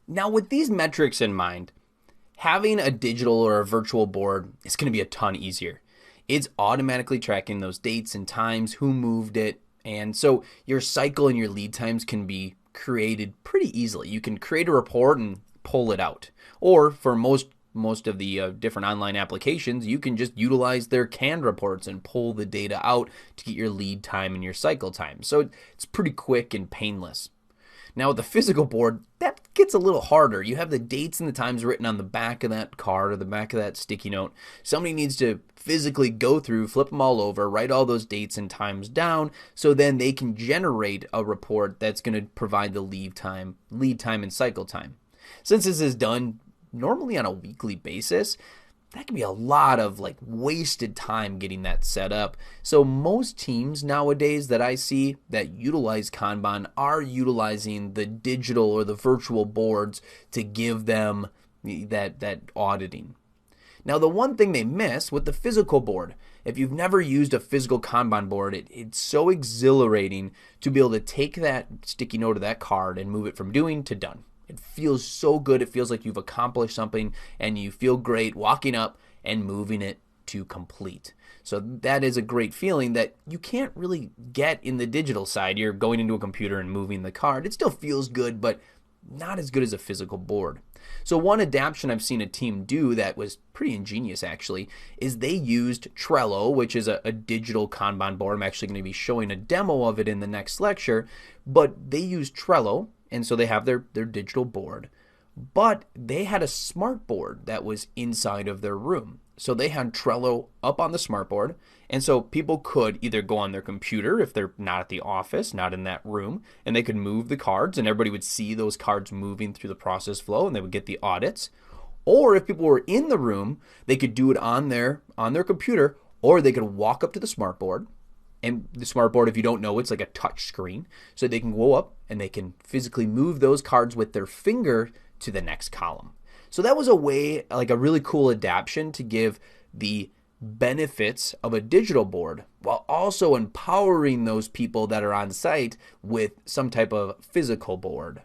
Now, with these metrics in mind, having a digital or a virtual board is going to be a ton easier. It's automatically tracking those dates and times, who moved it, and so your cycle and your lead times can be created pretty easily. You can create a report and pull it out. Or for most of the different online applications, you can just utilize their canned reports and pull the data out to get your lead time and your cycle time. So it's pretty quick and painless. Now with the physical board, that gets a little harder. You have the dates and the times written on the back of that card or the back of that sticky note. Somebody needs to physically go through, flip them all over, write all those dates and times down, so then they can generate a report that's going to provide the lead time and cycle time. Since this is done normally on a weekly basis, that can be a lot of wasted time getting that set up. So most teams nowadays that I see that utilize Kanban are utilizing the digital or the virtual boards to give them that auditing. Now the one thing they miss with the physical board, if you've never used a physical Kanban board, it's so exhilarating to be able to take that sticky note of that card and move it from doing to done. It feels so good. It feels like you've accomplished something and you feel great walking up and moving it to complete. So that is a great feeling that you can't really get in the digital side. You're going into a computer and moving the card. It still feels good, but not as good as a physical board. So one adaptation I've seen a team do that was pretty ingenious actually is they used Trello, which is a digital Kanban board. I'm actually going to be showing a demo of it in the next lecture, but they used Trello. And so they have their digital board, but they had a smart board that was inside of their room. So they had Trello up on the smart board. And so people could either go on their computer if they're not at the office, not in that room, and they could move the cards and everybody would see those cards moving through the process flow and they would get the audits. Or if people were in the room, they could do it on their computer, or they could walk up to the smart board. And the smart board, if you don't know, it's like a touch screen. So they can go up and they can physically move those cards with their finger to the next column. So that was a way, like a really cool adaptation to give the benefits of a digital board while also empowering those people that are on site with some type of physical board.